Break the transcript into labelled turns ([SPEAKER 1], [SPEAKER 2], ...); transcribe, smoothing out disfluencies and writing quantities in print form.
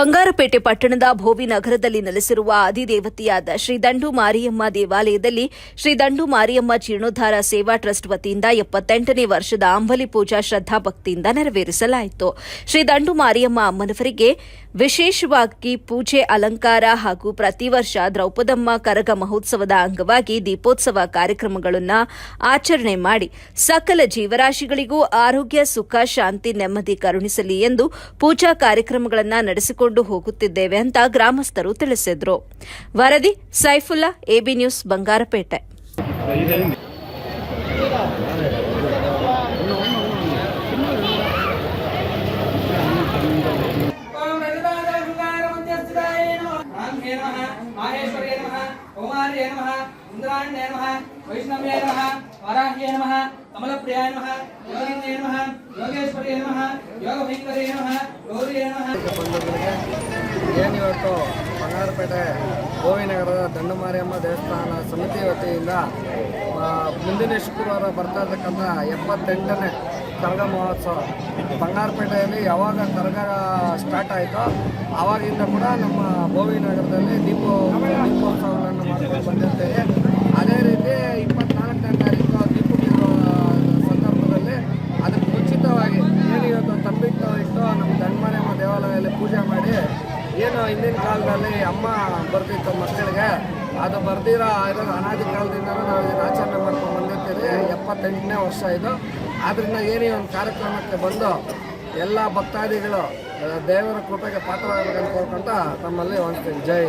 [SPEAKER 1] ಬಂಗಾರಪೇಟೆ ಪಟ್ಟಣದ ಭೋವಿ ನಗರದಲ್ಲಿ ನೆಲೆಸಿರುವ ಅಧಿದೇವತೆಯಾದ ಶ್ರೀ ದಂಡು ಮಾರಿಯಮ್ಮ ದೇವಾಲಯದಲ್ಲಿ ಶ್ರೀ ದಂಡು ಮಾರಿಯಮ್ಮ ಜೀರ್ಣೋದ್ಧಾರ ಸೇವಾ ಟ್ರಸ್ಟ್ ವತಿಯಿಂದ 78ನೇ ವರ್ಷದ ಅಂಬಲಿ ಪೂಜಾ ಶ್ರದ್ಧಾಭಕ್ತಿಯಿಂದ ನೆರವೇರಿಸಲಾಯಿತು. ಶ್ರೀ ದಂಡು ಮಾರಿಯಮ್ಮ ಅಮ್ಮನವರಿಗೆ ವಿಶೇಷವಾಗಿ ಪೂಜೆ ಅಲಂಕಾರ ಹಾಗೂ ಪ್ರತಿ ವರ್ಷ ದ್ರೌಪದಮ್ಮ ಕರಗ ಮಹೋತ್ಸವದ ಅಂಗವಾಗಿ ದೀಪೋತ್ಸವ ಕಾರ್ಯಕ್ರಮಗಳನ್ನು ಆಚರಣೆ ಮಾಡಿ ಸಕಲ ಜೀವರಾಶಿಗಳಿಗೂ ಆರೋಗ್ಯ, ಸುಖ, ಶಾಂತಿ, ನೆಮ್ಮದಿ ಕರುಣಿಸಲಿ ಎಂದು ಪೂಜಾ ಕಾರ್ಯಕ್ರಮಗಳನ್ನು ನಡೆಸಿಕೊಂಡು ಹೋಗುತ್ತಿದ್ದೇವೆ ಅಂತ ಗ್ರಾಮಸ್ಥರು ತಿಳಿಸಿದರು. ವರದಿ ಸೈಫುಲ್ಲಾ, ಎಬಿ ನ್ಯೂಸ್, ಬಂಗಾರಪೇಟೆ.
[SPEAKER 2] माहेश्वर्ये नमः, कौमार्ये नमः, इंद्राण्ये नमः, वैष्णव्ये नमः, वाराह्ये नमः, कमलप्रियाय नमः, योगिन्ये नमः, योगेश्वर्ये नमः, योगभयंकरे नमः, गौरिये नमः.
[SPEAKER 3] ಏನಿವತ್ತು ಬಂಗಾರಪೇಟೆ ಗೋವಿನಗರದ ದಂಡು ಮಾರಿಯಮ್ಮ ದೇವಸ್ಥಾನ ಸಮಿತಿ ವತಿಯಿಂದ ಮುಂದಿನ ಶುಕ್ರವಾರ ಬರ್ತಾ ಇರ್ತಕ್ಕಂಥ 78ನೇ ಕರಗ ಮಹೋತ್ಸವ ಬಂಗಾರಪೇಟೆಯಲ್ಲಿ ಯಾವಾಗ ಕರಗ ಸ್ಟಾರ್ಟ್ ಆಯಿತೋ ಆವಾಗಿಂದ ಕೂಡ ನಮ್ಮ ಗೋವಿನಗರದಲ್ಲಿ ದೀಪೋತ್ಸವಗಳನ್ನು ಮಾಡ್ಕೊಂಡು ಬಂದಿರ್ತೇವೆ. ಅದೇ ರೀತಿ 24ನೇ ತಾರೀಕು ದೀಪ ಸಂದರ್ಭದಲ್ಲಿ ಅದಕ್ಕೆ ಮುಂಚಿತವಾಗಿ ಏನಿವತ್ತು ತಂಬಿಟ್ಟು ಇಟ್ಟು ನಮ್ಮ ದಂಡು ಮಾರಿಯಮ್ಮ ದೇವಾಲಯದಲ್ಲಿ ಪೂಜೆ ಮಾಡಿ ಏನು ಹಿಂದಿನ ಕಾಲದಲ್ಲಿ ಅಮ್ಮ ಬರ್ತಿತ್ತು ಮಕ್ಕಳಿಗೆ, ಅದು ಬರ್ದಿರೋ ಇರೋದು ಅನಾದಿ ಕಾಲದಿಂದ ನಾವು ಇದನ್ನು ಆಚರಣೆ ಮಾಡ್ಕೊಂಡು ಬಂದಿರ್ತೀವಿ. 78ನೇ ವರ್ಷ ಇದು. ಆದ್ದರಿಂದ ಏನೇ ಒಂದು ಕಾರ್ಯಕ್ರಮಕ್ಕೆ ಬಂದು ಎಲ್ಲ ಭಕ್ತಾದಿಗಳು ದೇವರ ಕೃಪೆಗೆ ಪಾತ್ರರಾಗಬೇಕಂತ ಕೋರ್ಕೊಂತ ತಮ್ಮಲ್ಲಿ ಹೊಂದ್ತೀನಿ. ಜೈ